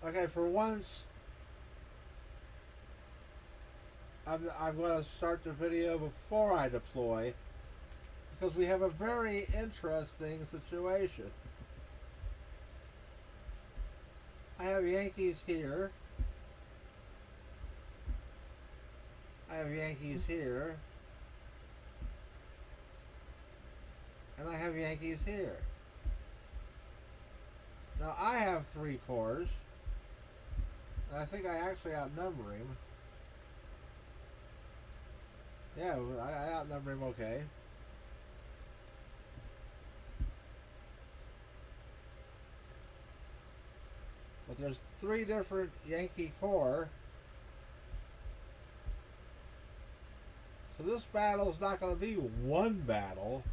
Okay, for once, I'm going to start the video before I deploy because we have a very interesting situation. I have Yankees here. I have Yankees here. And I have Yankees here. Now I have 3 corps. And I think I actually outnumber him. Yeah, I outnumber him okay. But there's 3 different Yankee corps. So this battle is not going to be one battle.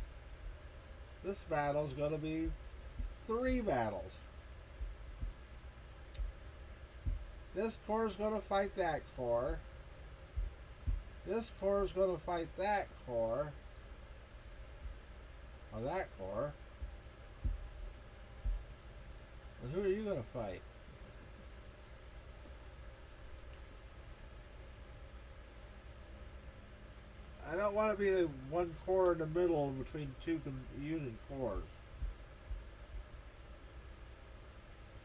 This battle is going to be 3 battles. This corps is going to fight that corps. This corps is going to fight that corps. Or that corps. And who are you going to fight? I don't want to be the one corps in the middle between 2 Union corps.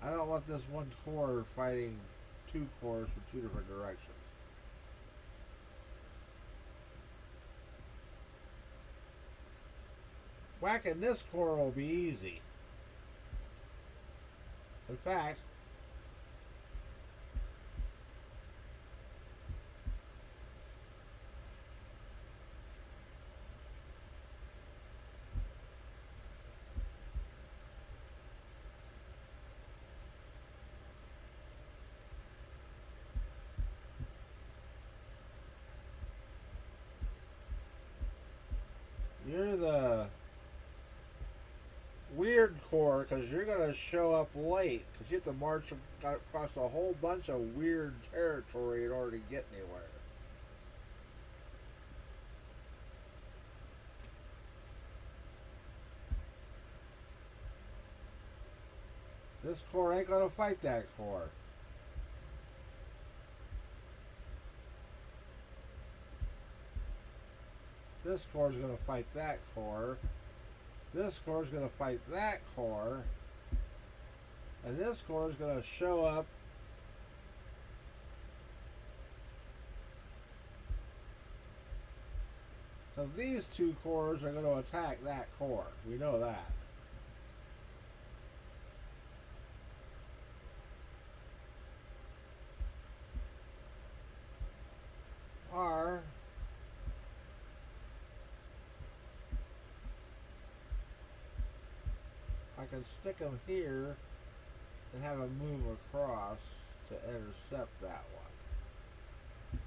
I don't want this one corps fighting 2 corps from 2 different directions. Whacking this corps will be easy. In fact, you're the weird corps because you're going to show up late because you have to march across a whole bunch of weird territory in order to get anywhere. This corps ain't going to fight that corps. This corps is going to fight that corps. This corps is going to fight that corps. And this corps is going to show up so these 2 corps are going to attack that corps. We know that. Or I can stick them here and have them move across to intercept that one.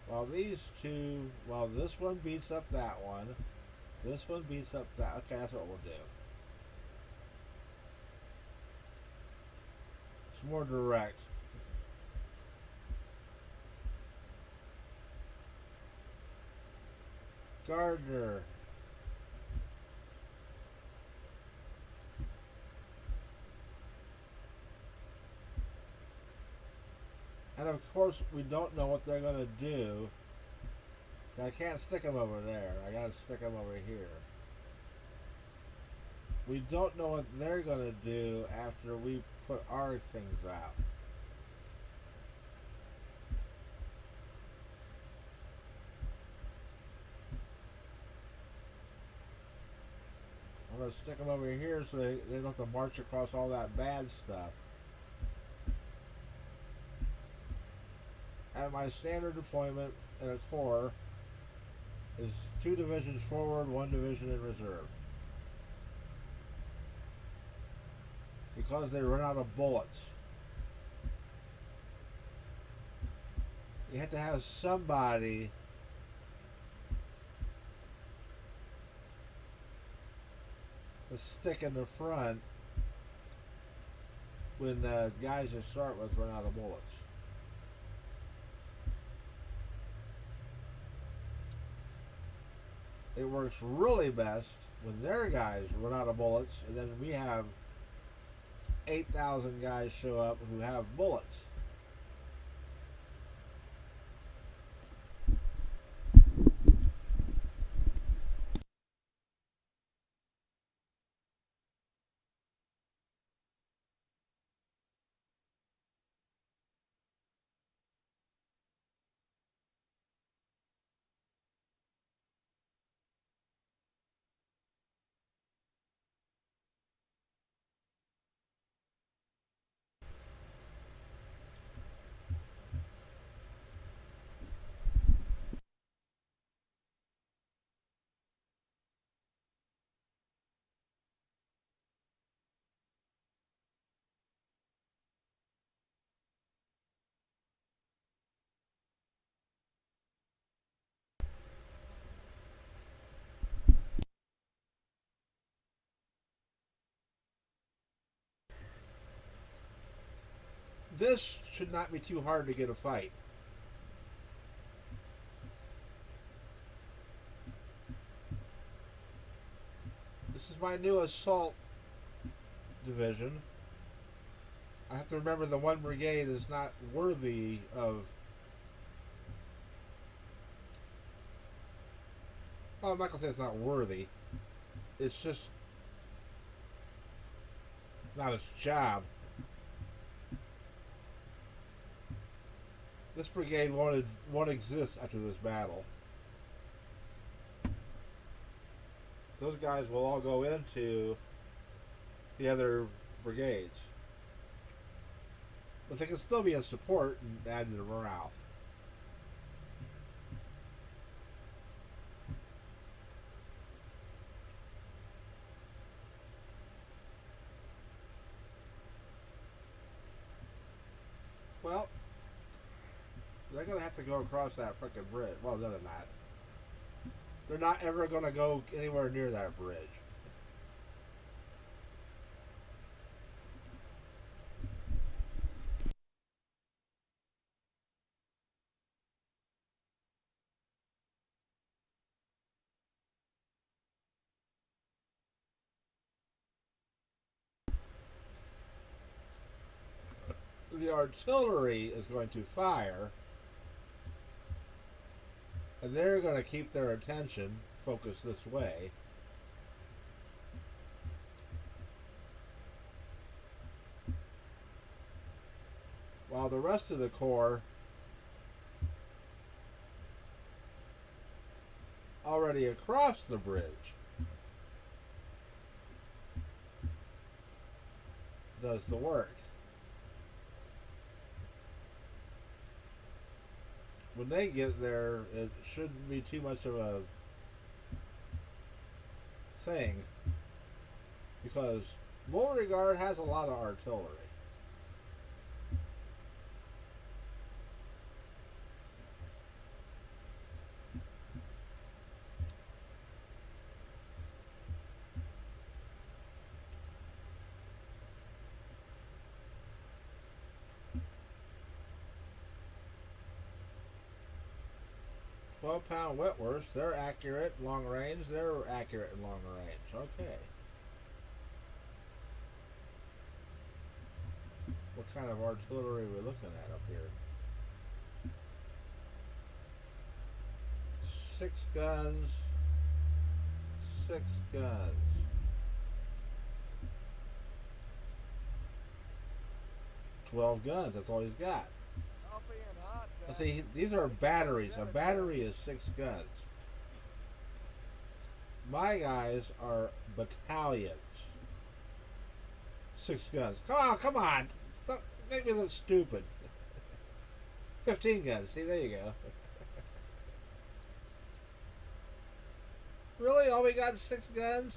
While these 2, well, this one beats up that one. This one beats up that. Okay, that's what we'll do. It's more direct. Gardner. And of course, we don't know what they're going to do. I can't stick them over there. I got to stick them over here. We don't know what they're going to do after we put our things out. I'm going to stick them over here so they don't have to march across all that bad stuff. And my standard deployment in a corps is 2 divisions forward, 1 division in reserve. Because they run out of bullets. You have to have somebody to stick in the front when the guys you start with run out of bullets. It works really best when their guys run out of bullets, and then we have 8,000 guys show up who have bullets. This should not be too hard to get a fight. This is my new assault division. I have to remember the 1 brigade is not worthy of... Well, I'm not going to say it's not worthy. It's just not its job. This brigade won't exist after this battle. Those guys will all go into the other brigades. But they can still be in support and add to the morale. Well, they're going to have to go across that frickin' bridge. Well, no, they're not. They're not ever going to go anywhere near that bridge. The artillery is going to fire, and they're going to keep their attention focused this way. While the rest of the corps already across the bridge does the work. When they get there, it shouldn't be too much of a thing, because Beauregard has a lot of artillery. £12 Whitworths, they're accurate long range. They're accurate in long range. Okay. What kind of artillery are we looking at up here? 6 guns. 6 guns. $12 guns. That's all he's got. Let's see, these are batteries. A battery is 6 guns. My guys are battalions. 6 guns. Come on. Don't make me look stupid. 15 guns. See, there you go. Really? All we got is 6 guns?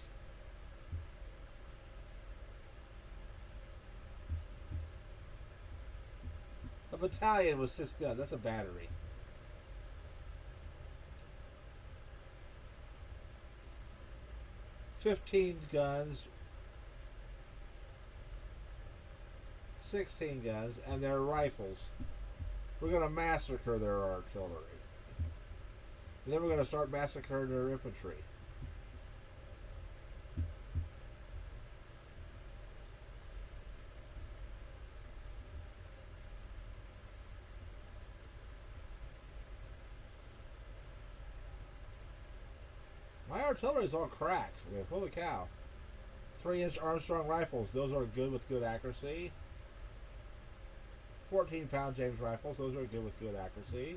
A battalion with 6 guns. That's a battery. $15 guns, 16 guns, and their rifles. We're going to massacre their artillery. And then we're going to start massacring their infantry. artillery's all crack. I mean, holy cow. 3-inch Armstrong rifles, those are good with good accuracy. 14-pound James rifles, those are good with good accuracy.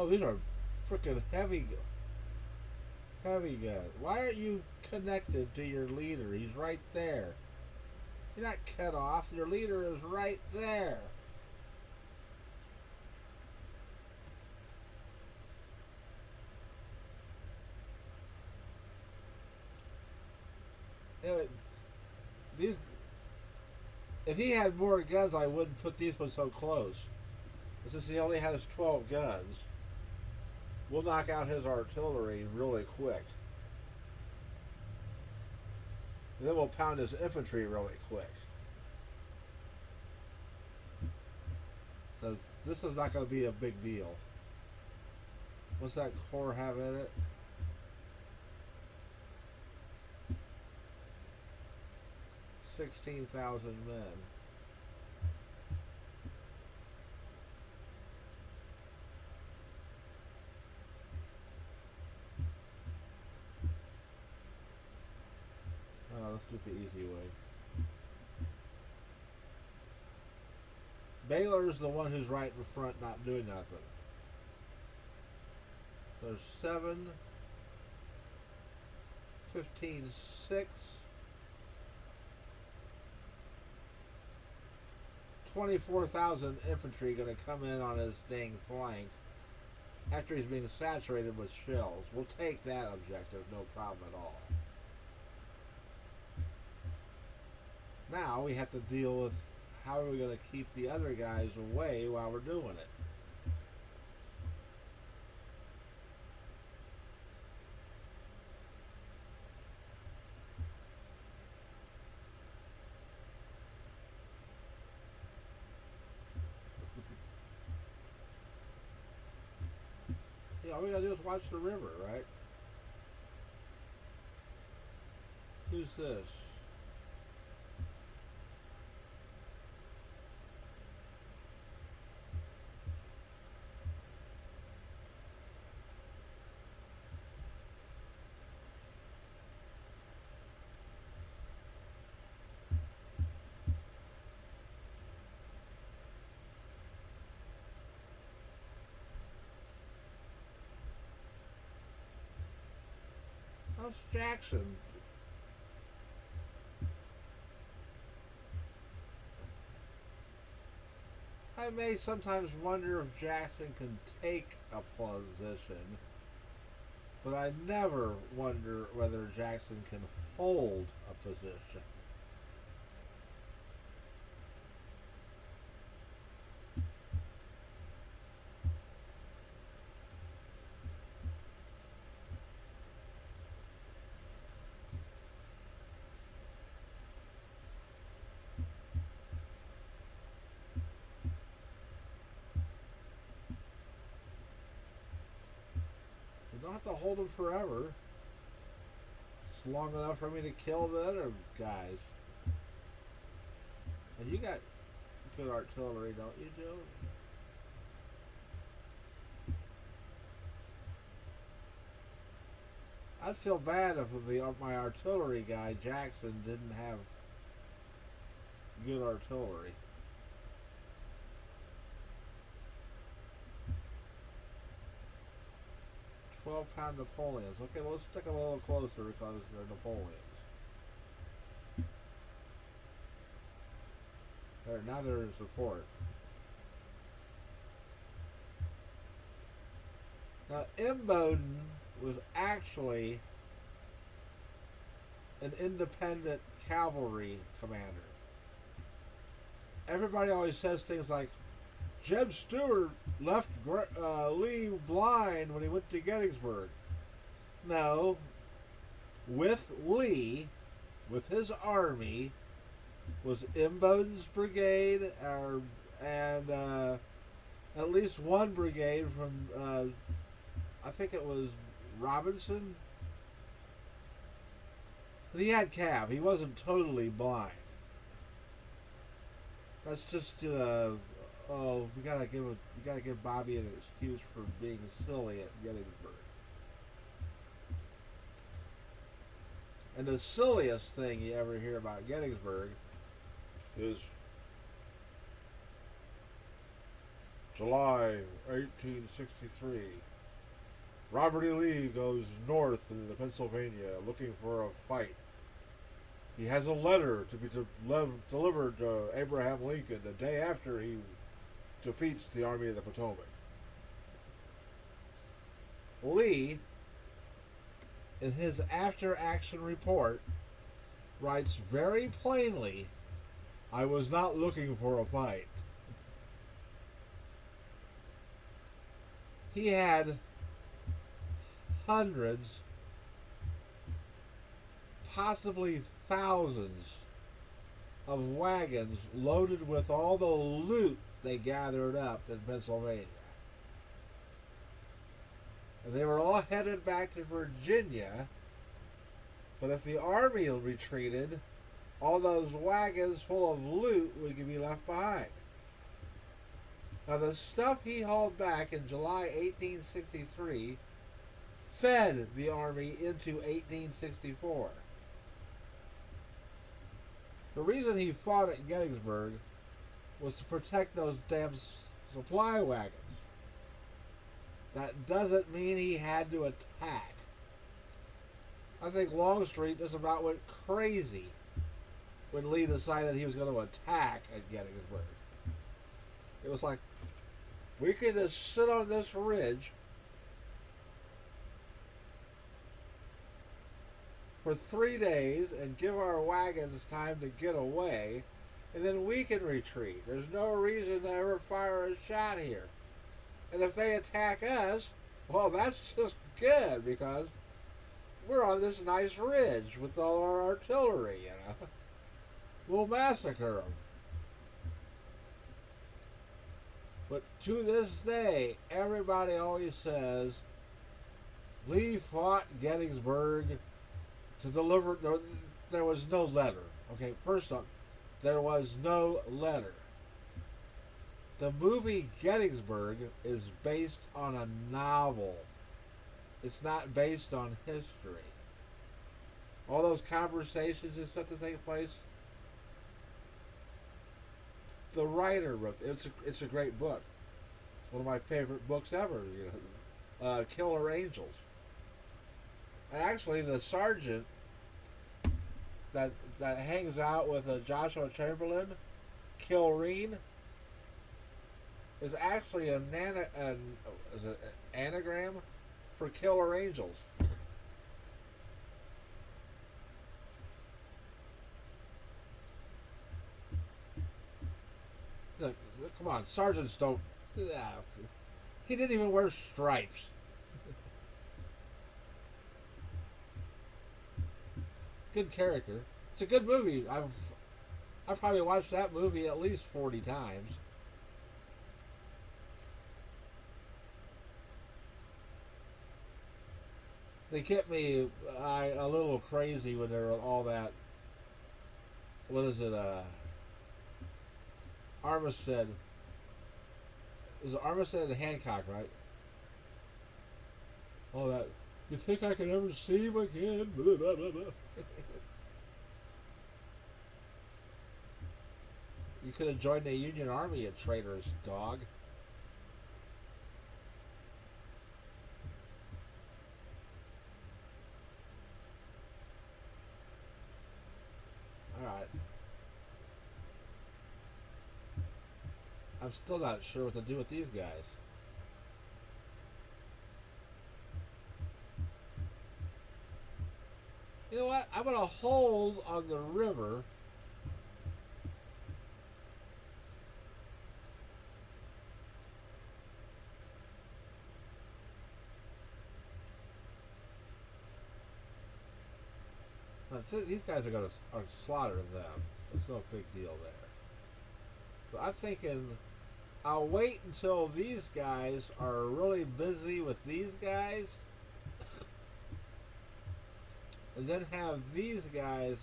Oh, these are freaking heavy guns. Why aren't you connected to your leader? He's right there. You're not cut off. Your leader is right there. Anyway, if he had more guns, I wouldn't put these ones so close. Since he only has 12 guns, we'll knock out his artillery really quick. And then we'll pound his infantry really quick. So this is not going to be a big deal. What's that corps have in it? $16,000 men. Let's do it the easy way. Baylor's the one who's right in front, not doing nothing. There's 7, 15, 6, 24,000 infantry going to come in on his dang flank after he's being saturated with shells. We'll take that objective, no problem at all. Now we have to deal with how are we going to keep the other guys away while we're doing it. Yeah, all we got to do is watch the river, right? Who's this? How's Jackson? I may sometimes wonder if Jackson can take a position, but I never wonder whether Jackson can hold a position. Don't have to hold them forever. It's long enough for me to kill the other guys. And you got good artillery, don't you, Joe? I'd feel bad if my artillery guy, Jackson, didn't have good artillery. 12-pound Napoleons. Okay, well, let's stick them a little closer because they're Napoleons. There, now they're in support. Now, Imboden was actually an independent cavalry commander. Everybody always says things like, Jeb Stuart left Lee blind when he went to Gettysburg. No, with Lee, with his army, was Imboden's brigade, and at least one brigade from, I think it was Robinson. He had Cav. He wasn't totally blind. That's just we gotta give Bobby an excuse for being silly at Gettysburg. And the silliest thing you ever hear about Gettysburg is July 1863. Robert E. Lee goes north into Pennsylvania looking for a fight. He has a letter to be delivered to Abraham Lincoln the day after he defeats the Army of the Potomac. Lee, in his after-action report, writes very plainly, "I was not looking for a fight." He had hundreds, possibly thousands of wagons loaded with all the loot they gathered up in Pennsylvania. And they were all headed back to Virginia, but if the army retreated, all those wagons full of loot would be left behind. Now the stuff he hauled back in July 1863 fed the army into 1864. The reason he fought at Gettysburg was to protect those damn supply wagons. That doesn't mean he had to attack. I think Longstreet just about went crazy when Lee decided he was going to attack at Gettysburg. It was like, we could just sit on this ridge for 3 days and give our wagons time to get away, and then we can retreat. There's no reason to ever fire a shot here. And if they attack us, well, that's just good, because we're on this nice ridge with all our artillery, you know. We'll massacre them. But to this day, everybody always says Lee fought Gettysburg to deliver. There was no letter. Okay, first off, there was no letter. The movie Gettysburg is based on a novel. It's not based on history. All those conversations and stuff that take place, the writer wrote it. It's a great book. It's one of my favorite books ever. You know, Killer Angels. And actually, the sergeant that hangs out with Joshua Chamberlain, Kilreen, is actually an anagram for Killer Angels. Look, come on, sergeants don't. He didn't even wear stripes. Good character. It's a good movie. I've probably watched that movie at least 40 times. They kept me a little crazy when they were all that. What is it? Armistead. Is it Armistead and Hancock, right? All that. You think I can ever see him again? Blah, blah, blah, blah. You could have joined the Union Army, a traitorous dog. Alright. I'm still not sure what to do with these guys. You know what? I'm going to hold on the river. these guys are going to slaughter them. There's no big deal there. But I'm thinking I'll wait until these guys are really busy with these guys, and then have these guys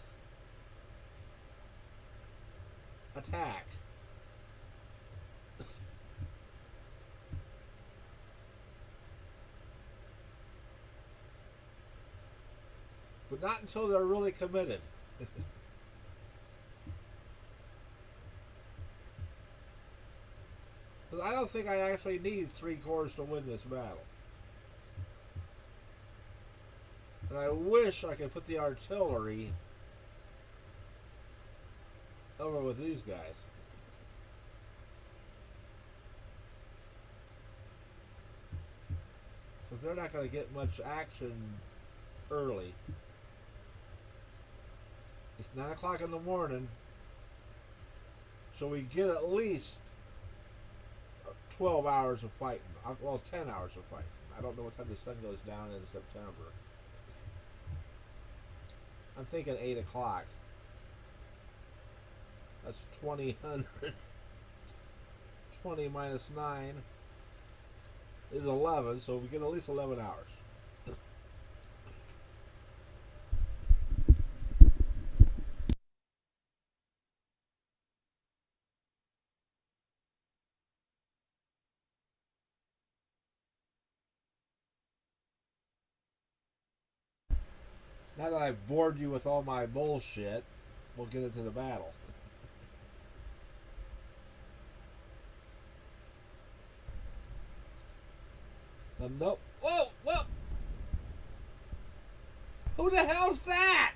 attack. But not until they're really committed. I don't think I actually need 3 corps to win this battle. And I wish I could put the artillery over with these guys. But they're not going to get much action early. It's 9 o'clock in the morning, so we get at least 12 hours of fighting. Well, 10 hours of fighting. I don't know what time the sun goes down in September. I'm thinking 8 o'clock. That's 2000. 20 minus 9 is 11, so we get at least 11 hours. Now that I've bored you with all my bullshit, we'll get into the battle. Nope. Whoa! Whoa! Who the hell's that?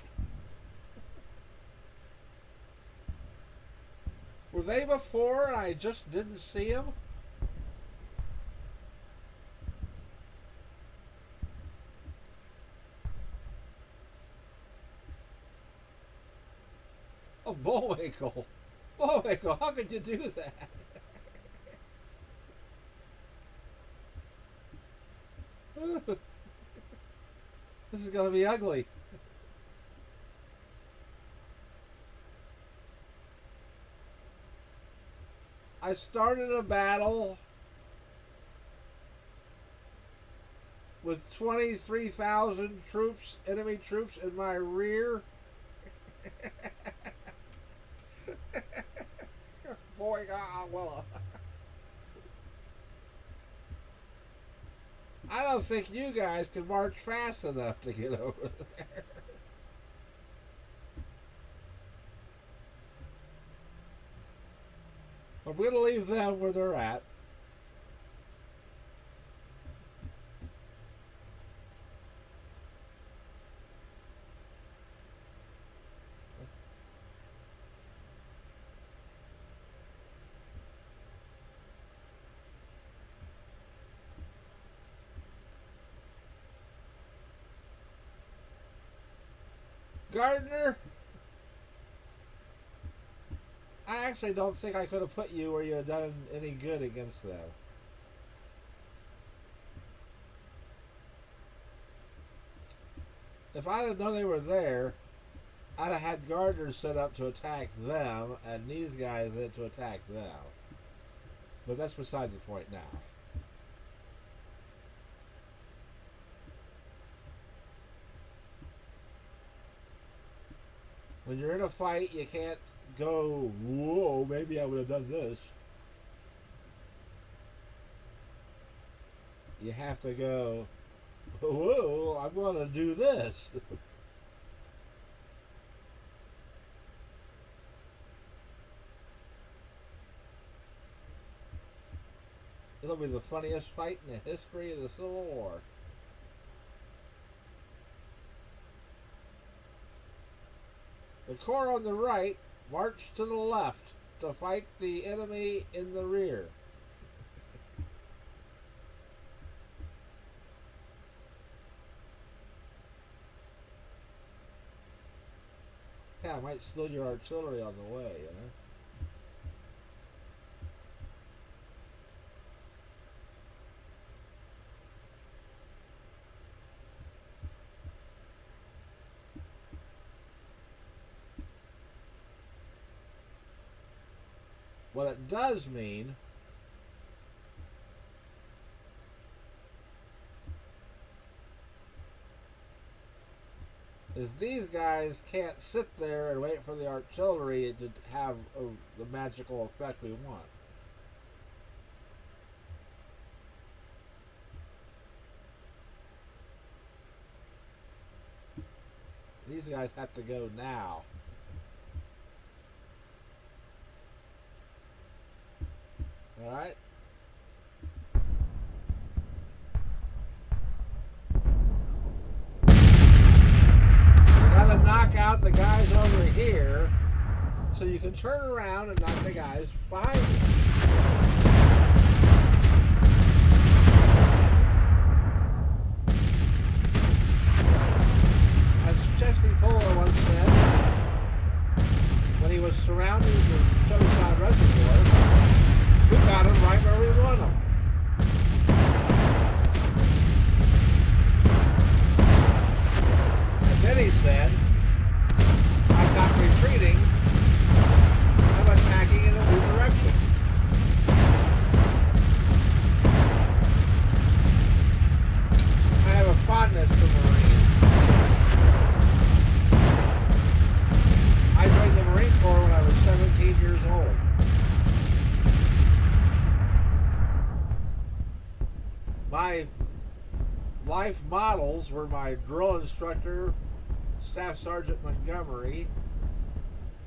Were they before and I just didn't see them? Oh, Bullwinkle. Bullwinkle, how could you do that? This is going to be ugly. I started a battle with 23,000 troops, enemy troops in my rear. Boy, well, I don't think you guys can march fast enough to get over there. I'm going to leave them where they're at. Gardner, I actually don't think I could have put you where you'd have done any good against them. If I'd have known they were there, I'd have had Gardner set up to attack them and these guys then to attack them. But that's beside the point now. When you're in a fight, you can't go, whoa, maybe I would have done this. You have to go, whoa, I'm going to do this. It'll be the funniest fight in the history of the Civil War. The corps on the right marched to the left to fight the enemy in the rear. Yeah, I might steal your artillery on the way, you know? What it does mean is these guys can't sit there and wait for the artillery to have the magical effect we want. These guys have to go now. Alright? Gotta knock out the guys over here so you can turn around and knock the guys behind you. Fuller once said, when he was surrounding the Suicide Reservoir, we got him right where we want him. And then he said, I'm not retreating, I'm attacking in a new direction. I have a fondness for Marines. I joined the Marine Corps when I was 17 years old. My life models were my drill instructor, Staff Sergeant Montgomery,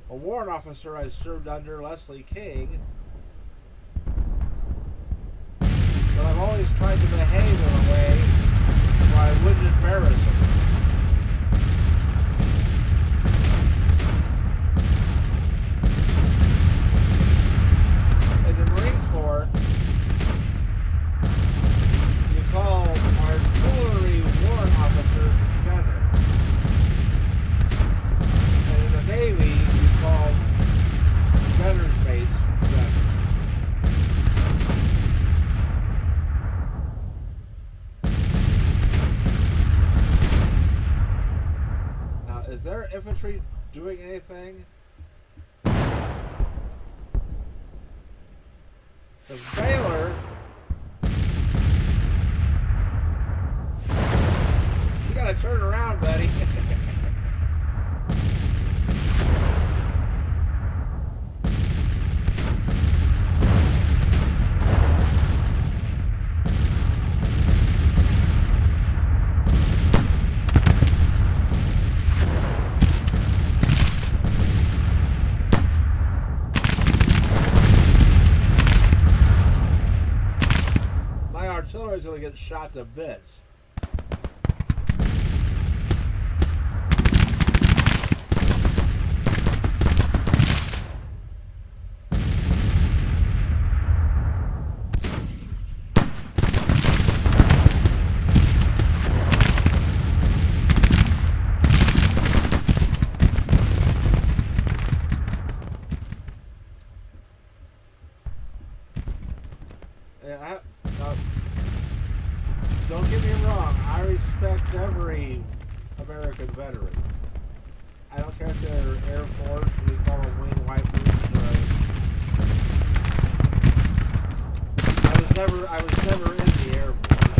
a warrant officer I served under, Leslie King, but I've always tried to behave in a way where I wouldn't embarrass them. You call artillery warrant officers gunner. And in the Navy, you call gunner's mates gunner. Now, is their infantry doing anything? Because Baylor, you gotta turn around, buddy. Artillery's gonna get shot to bits. Yeah, don't get me wrong, I respect every American veteran. I don't care if they're Air Force, we call them wing wipers. I was never in the Air Force.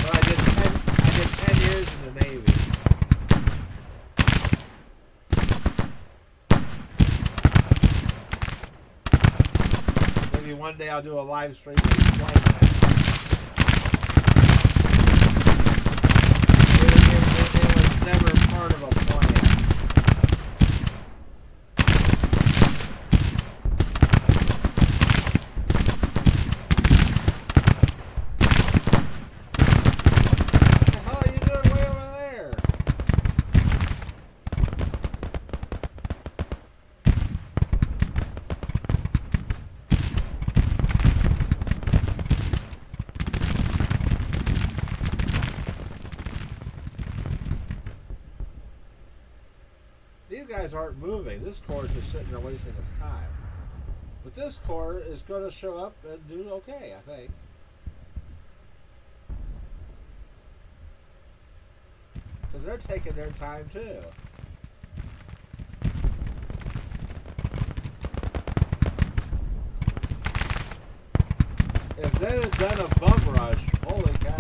But I did 10 years in the Navy. Maybe one day I'll do a live stream and explain that. It was never part of a plan. What the hell are you doing way over there? These guys aren't moving. This corps is just sitting there wasting its time. But this corps is going to show up and do okay, I think. Because they're taking their time too. If they had done a bum rush, holy cow.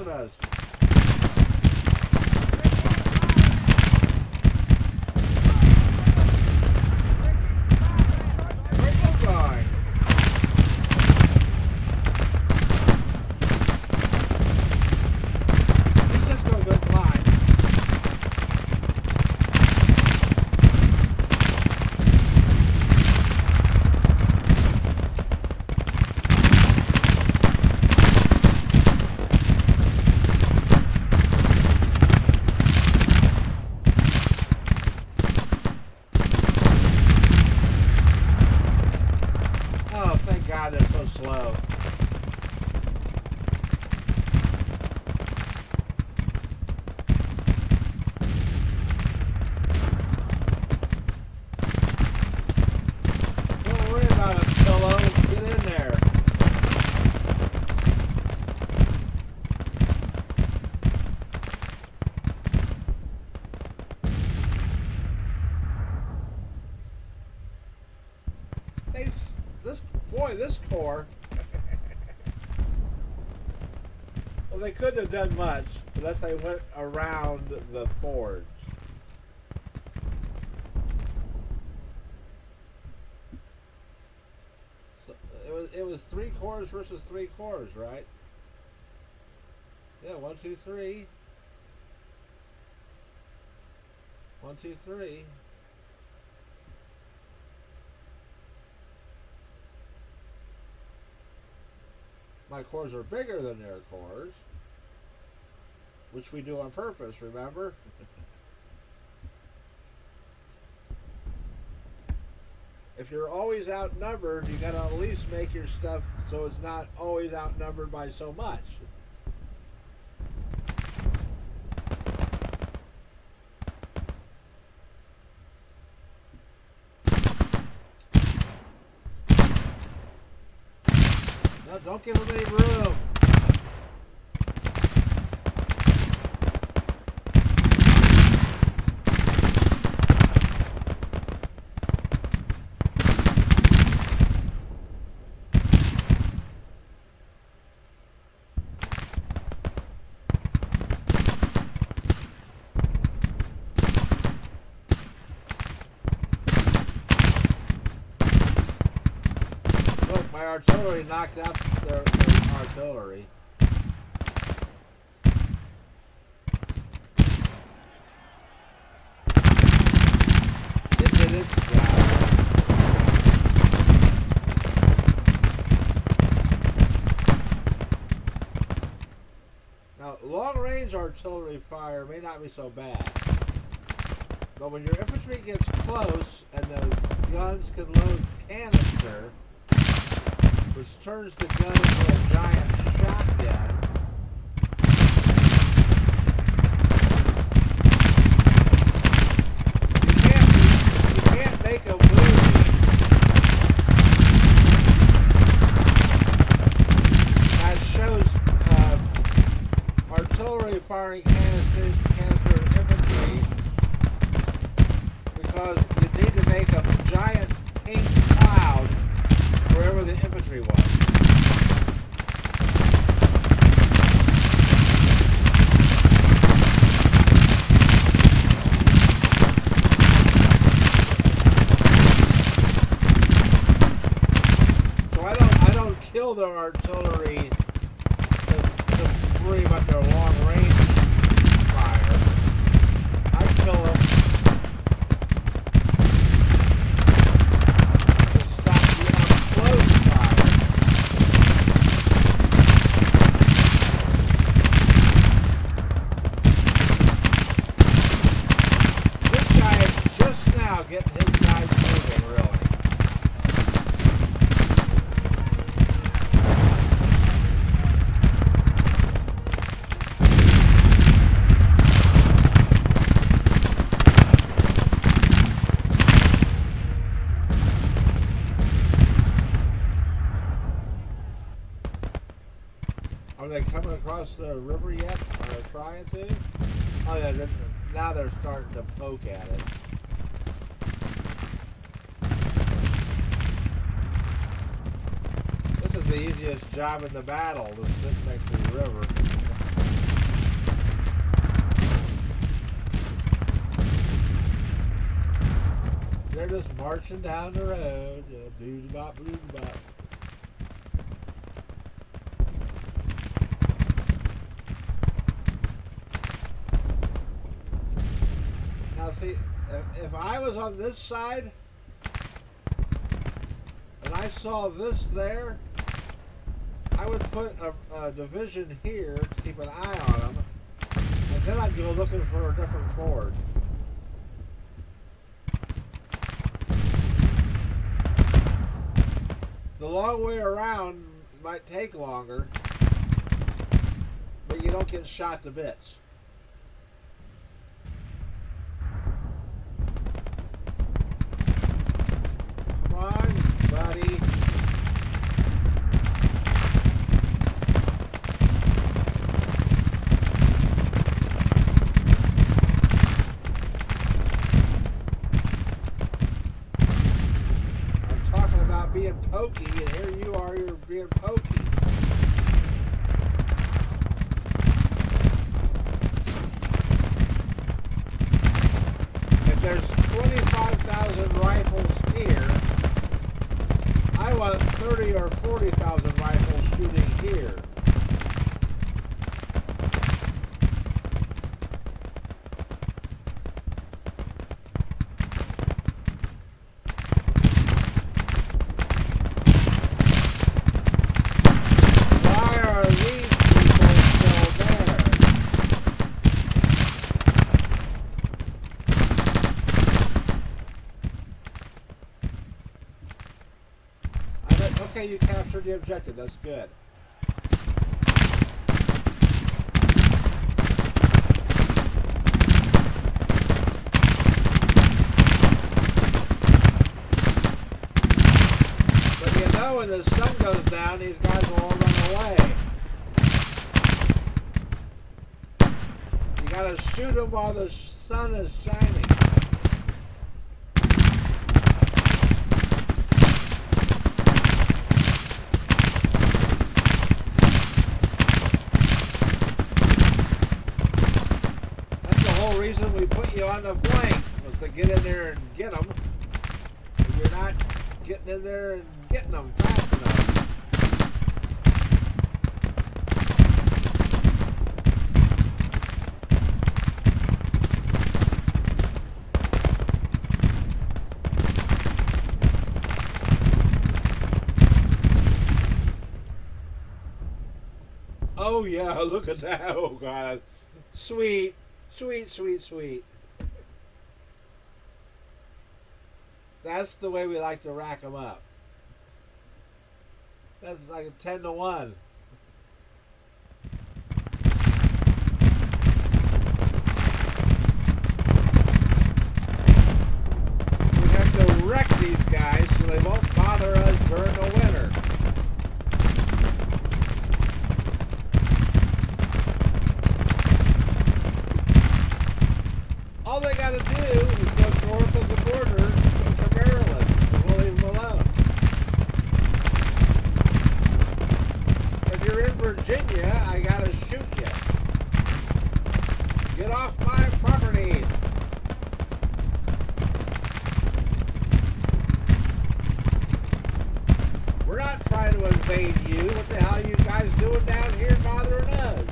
Us. This corps, well, they couldn't have done much unless they went around the forge. So it was 3 corps versus 3 corps, right? Yeah, 1, 2, 3. 1, 2, 3. My cores are bigger than their cores, which we do on purpose, remember? If you're always outnumbered, you gotta at least make your stuff so it's not always outnumbered by so much. No, don't give them any room. My artillery knocked out their artillery. It did its job. Now, long-range artillery fire may not be so bad, but when your infantry gets close and the guns can load canister, which turns the gun into a giant shotgun. You can't make a move that shows artillery firing canister infantry, because you need to make a giant pink cloud wherever the infantry was. their artillery to pretty much a long range fire. I kill them to stop the up close fire. This guy is just now getting his guys moving, really. Are they coming across the river yet? Or trying to? Oh yeah, now they're starting to poke at it. This is the easiest job in the battle, to sit next to the river. They're just marching down the road. Boo-da-bop, boo-da-bop. Now see, if I was on this side, and I saw this there, I would put a division here to keep an eye on them, and then I'd go looking for a different ford. The long way around might take longer, but you don't get shot to bits. Come on, buddy. Being pokey, and here you are, you're being pokey. If there's 25,000 rifles here, I want 30 or 40,000 rifles shooting here. Okay, you captured the objective. That's good. But you know, when the sun goes down, these guys will all run away. You gotta shoot them while the sun is shining. Reason we put you on the flank was to get in there and get them. If you're not getting in there and getting them fast enough. Oh yeah, look at that. Oh God. Sweet. Sweet, sweet, sweet. That's the way we like to rack them up. That's like a 10 to 1. We have to wreck these guys so they won't bother us during the winter. All they got to do is go north of the border to Maryland, and we'll leave them alone. If you're in Virginia, I got to shoot you. Get off my property. We're not to invade you. What the hell are you guys doing down here bothering us?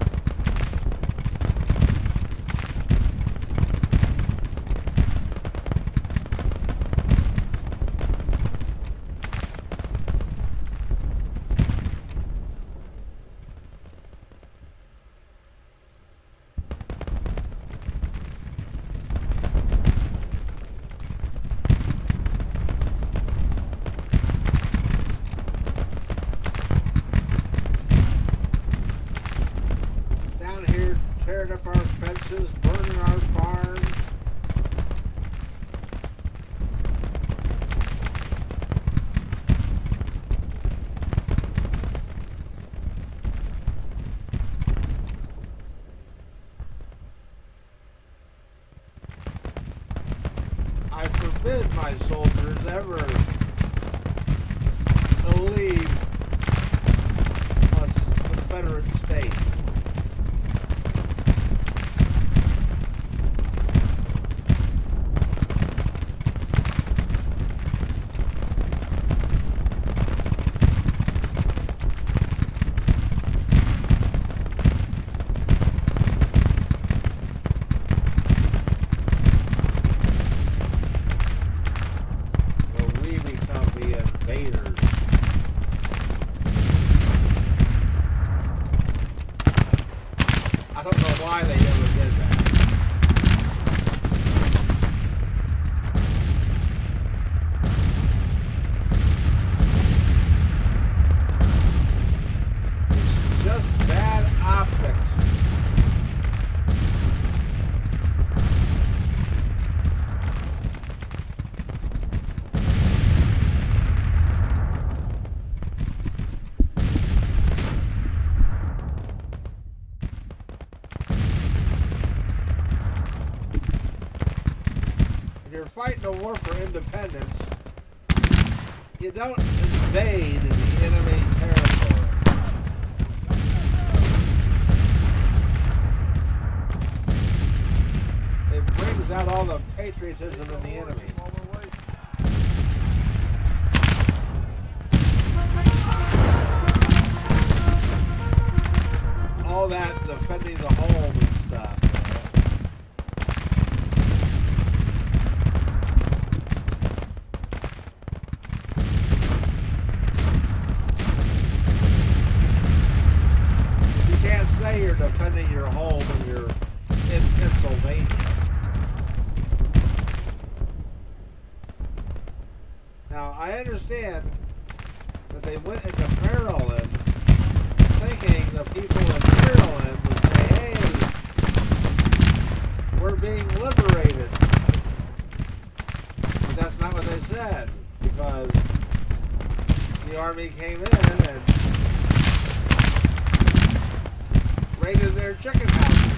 Tearing up our fences, burning our farms. I forbid my soldiers ever to leave a Confederate state. I don't know why they ever did that. It's just bad optics. You're fighting a war for independence, you don't invade the enemy territory. It brings out all the patriotism in the enemy. All that defending the home and stuff. You're defending your home when you're in Pennsylvania. Now, I understand that they went into Maryland thinking the people in Maryland would say, hey, we're being liberated. But that's not what they said, because the army came in and raided their chicken houses.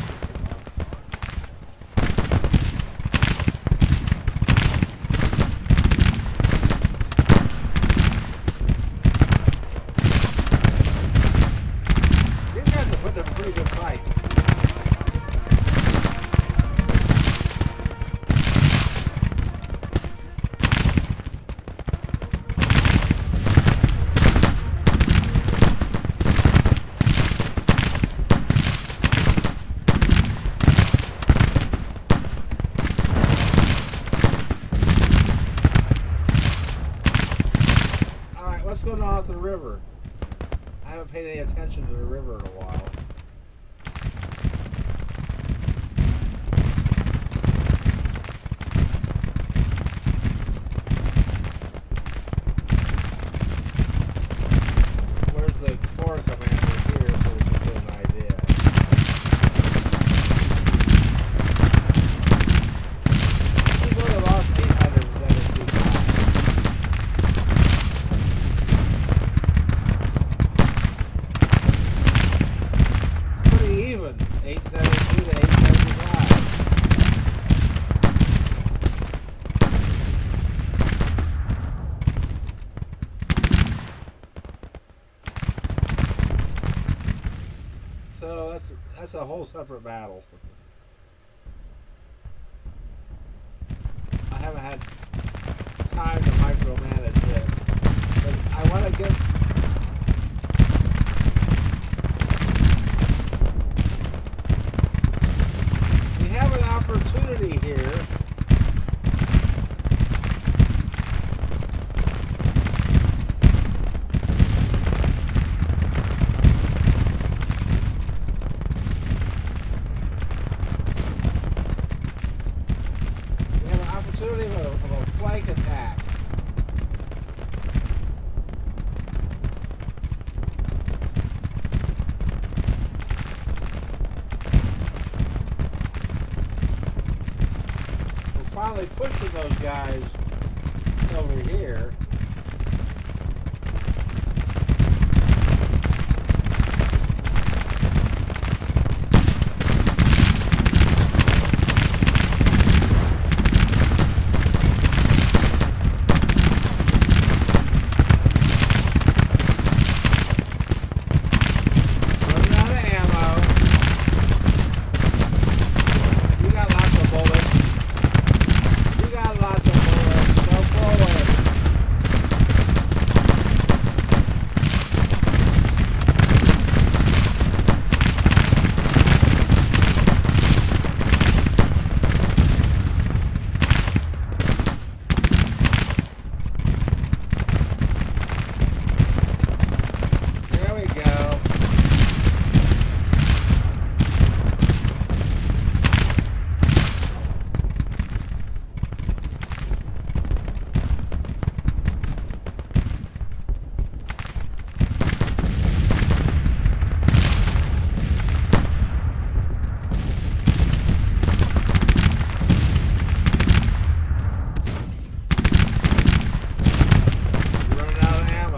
These guys are putting up a pretty good fight. What's going on at the river? I haven't paid any attention to the river in a while. Where's the Corps commander here so we can get an idea? He's only lost 872 guys. Even 872 to 875. So that's a whole separate battle. I haven't had time to micromanage it, but I want to get opportunity here. We have an opportunity of a flank attack. Finally pushing those guys over here. Running out of ammo. You got lots of bullets. You got lots of bullets. Go forward. There we go. Running out of ammo.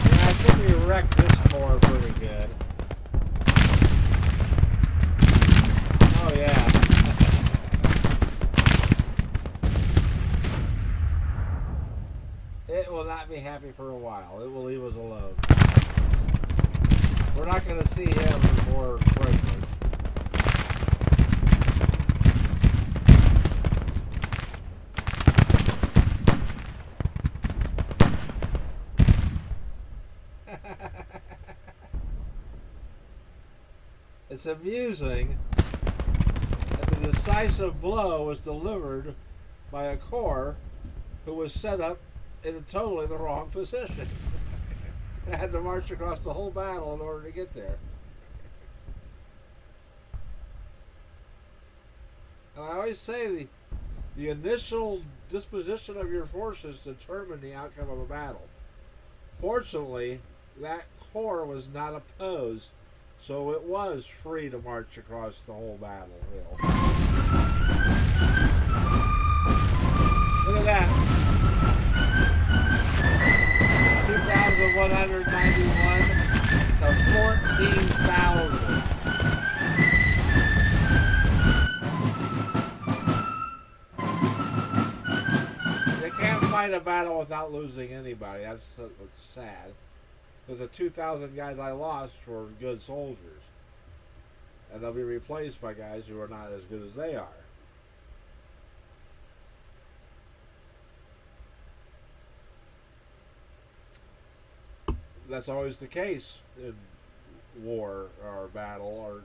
Yeah, I think we wrecked this core pretty good. Oh yeah. It will not be happy for a while. It will leave us alone. We're not going to see him before Christmas. It's amusing that the decisive blow was delivered by a corps who was set up in totally the wrong position. They had to march across the whole battle in order to get there. And I always say the initial disposition of your forces determine the outcome of a battle. Fortunately, that corps was not opposed, so it was free to march across the whole battlefield. Look at that. 2,191 to 14,000. You can't fight a battle without losing anybody. That's sad. Because the 2,000 guys I lost were good soldiers. And they'll be replaced by guys who are not as good as they are. That's always the case in war or battle. Or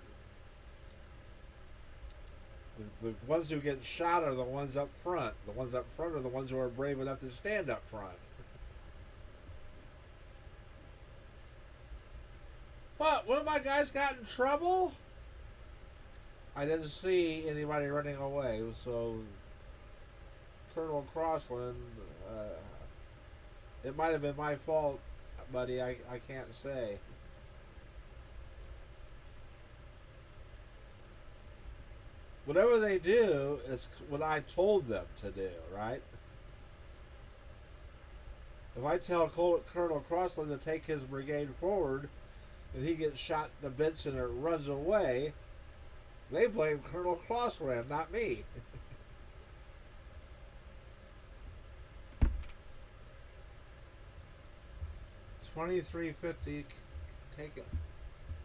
the ones who get shot are the ones up front. The ones up front are the ones who are brave enough to stand up front. What? One of my guys got in trouble? I didn't see anybody running away, so Colonel Crossland, it might have been my fault, buddy. I can't say. Whatever they do is what I told them to do, right? If I tell Colonel Crossland to take his brigade forward and he gets shot in the bits and it runs away, they blame Colonel Crossland, not me. 2350. Take it.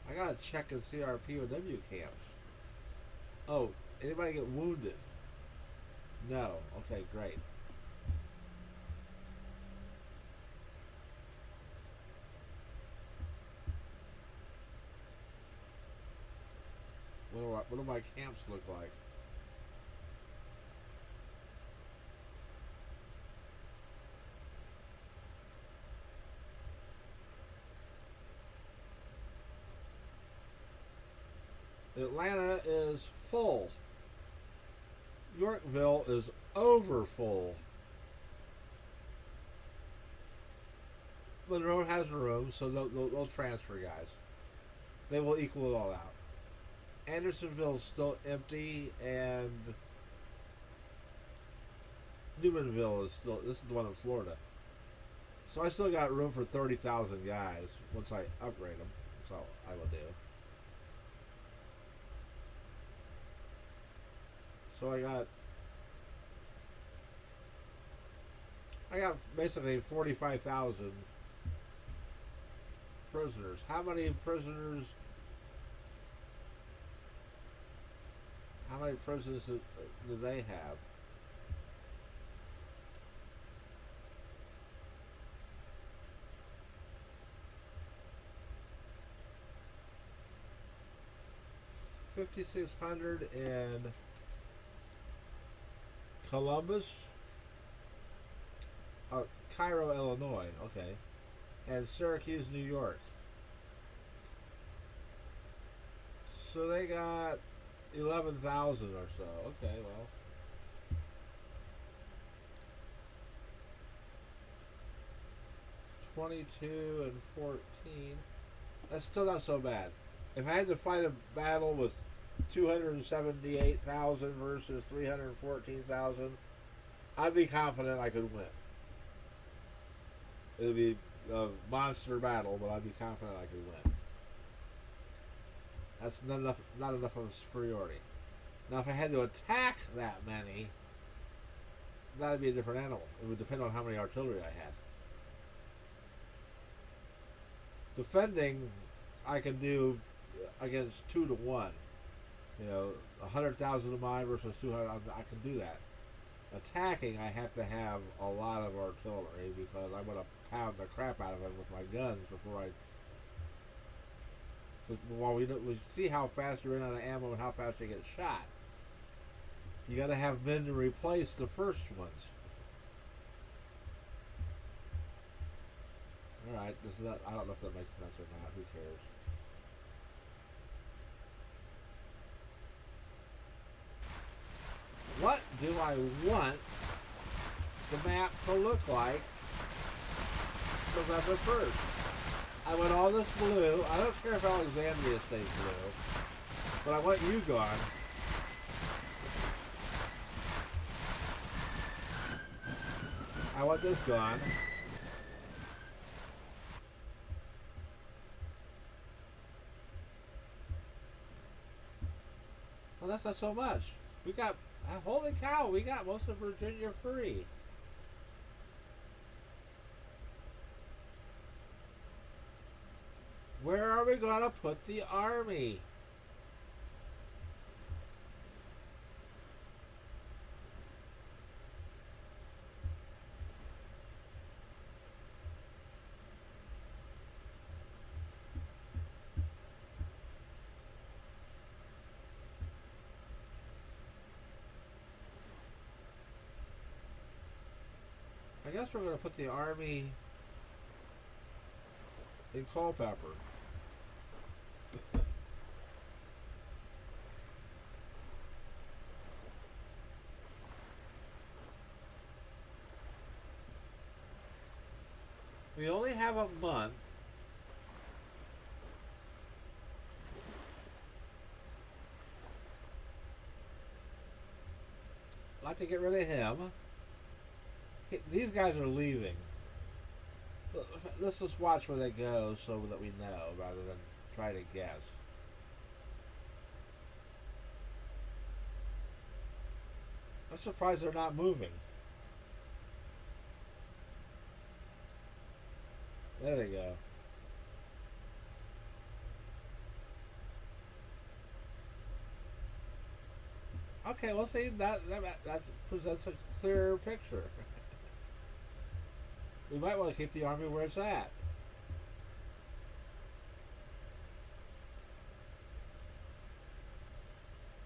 I gotta check and see our POW camps. Oh, anybody get wounded? No. Okay, great. What do my camps look like? Atlanta is full. Yorkville is over full. Monroe has room, so they'll transfer guys. They will equal it all out. Andersonville's still empty, and Newmanville is still. This is the one in Florida. So I still got room for 30,000 guys once I upgrade them. So I will do. So I got basically 45,000 prisoners. How many prisoners? How many prisoners do they have? $5,600 in Columbus, Cairo, Illinois. Okay, and Syracuse, New York. So they got 11,000 or so. Okay, well. $22 and 14. That's still not so bad. If I had to fight a battle with 278,000 versus 314,000, I'd be confident I could win. It would be a monster battle, but I'd be confident I could win. That's not enough of a superiority. Now, if I had to attack that many, that'd be a different animal. It would depend on how many artillery I had. Defending, I can do against 2 to 1. 100,000 of mine versus 200. I can do that. Attacking, I have to have a lot of artillery because I'm going to pound the crap out of them with my guns before I. While we see how fast you run out of ammo and how fast you get shot, you got to have men to replace the first ones. All right, this is not, I don't know if that makes sense or not. Who cares? What do I want the map to look like November 1st? I want all this blue. I don't care if Alexandria stays blue, but I want you gone. I want this gone. Well, that's not so much. We got, holy cow, we got most of Virginia free. Where are we going to put the army? I guess we're going to put the army in Culpeper. We only have a month. I'd like to get rid of him. These guys are leaving. Let's just watch where they go so that we know rather than try to guess. I'm surprised they're not moving. There they go. Okay, well, see, that presents a clearer picture. We might want to keep the army where it's at.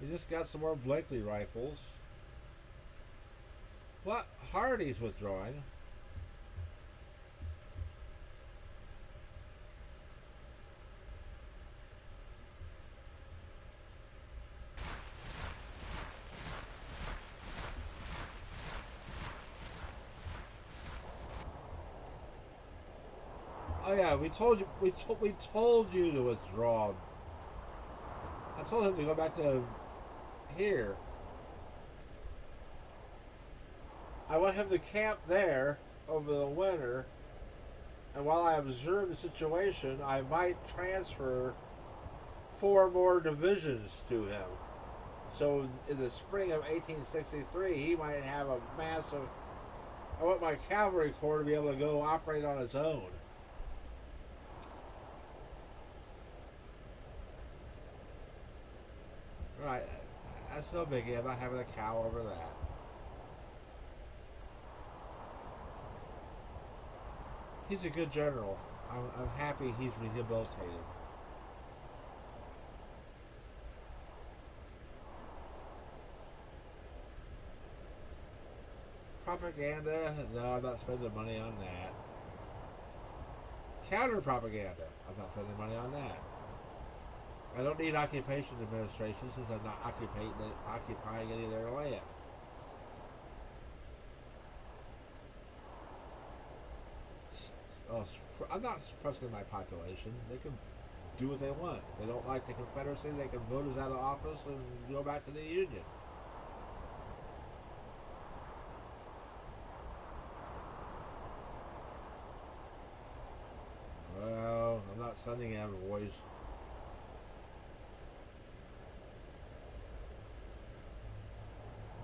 We just got some more Blakely rifles. What? Hardy's withdrawing. Oh yeah, we told you. We told you to withdraw. I told him to go back to here. I want him to camp there over the winter, and while I observe the situation, I might transfer 4 more divisions to him. So in the spring of 1863, he might have a massive. I want my cavalry corps to be able to go operate on its own. Right, that's no biggie. I'm not having a cow over that. He's a good general. I'm happy he's rehabilitated. Propaganda? No, I'm not spending money on that. Counter propaganda? I'm not spending money on that. I don't need occupation administration since I'm not occupying any of their land. I'm not suppressing my population. They can do what they want. If they don't like the Confederacy, they can vote us out of office and go back to the Union. Well, I'm not sending envoys.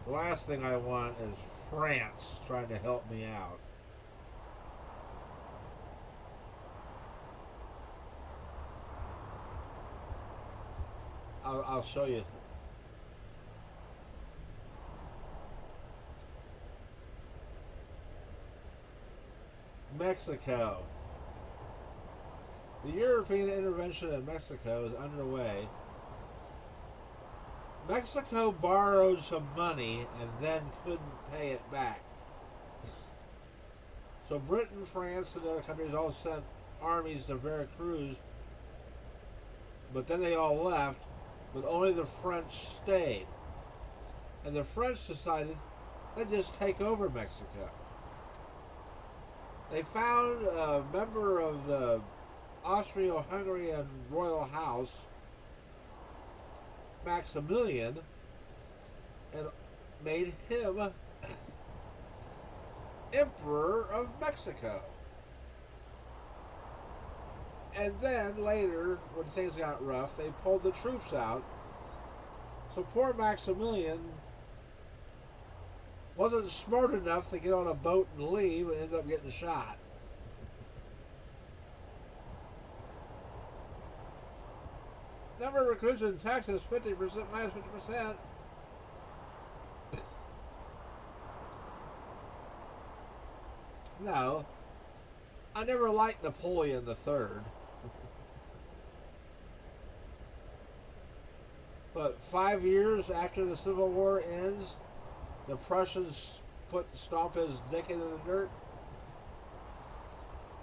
The last thing I want is France trying to help me out. I'll show you. Mexico. The European intervention in Mexico is underway. Mexico borrowed some money and then couldn't pay it back. So Britain, France, and other countries all sent armies to Veracruz, but then they all left, but only the French stayed. And the French decided they'd just take over Mexico. They found a member of the Austro-Hungarian royal house, Maximilian, and made him Emperor of Mexico. And then later, when things got rough, they pulled the troops out. So poor Maximilian wasn't smart enough to get on a boat and leave, and ended up getting shot. Number of recruits in Texas, 50% minus 50%. No, I never liked Napoleon III. But 5 years after the Civil War ends, the Prussians stomp his dick into the dirt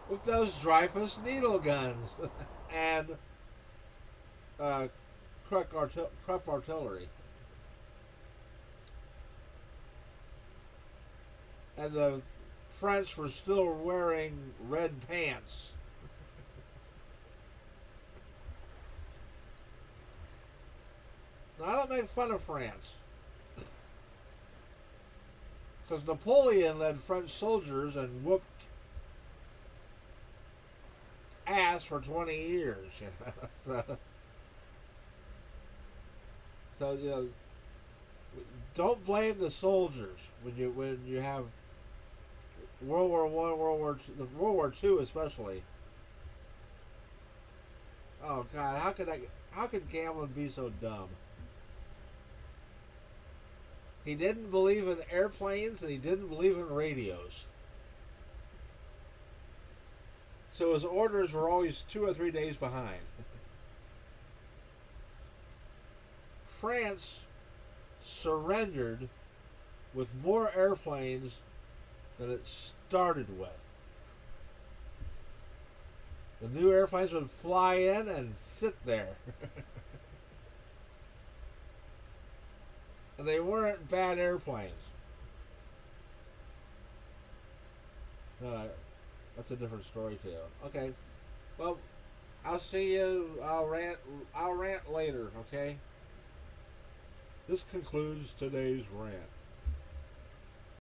with those Dreyfus needle guns and Krupp artillery. And the French were still wearing red pants. Now, I don't make fun of France, because Napoleon led French soldiers and whooped ass for 20 years. You know? So you know, don't blame the soldiers when you have World War I, World War II especially. Oh God, how could Gamblin be so dumb? He didn't believe in airplanes and he didn't believe in radios. So his orders were always 2 or 3 days behind. France surrendered with more airplanes than it started with. The new airplanes would fly in and sit there. And they weren't bad airplanes. That's a different story too. Okay. Well, I'll see you. I'll rant later, okay? This concludes today's rant.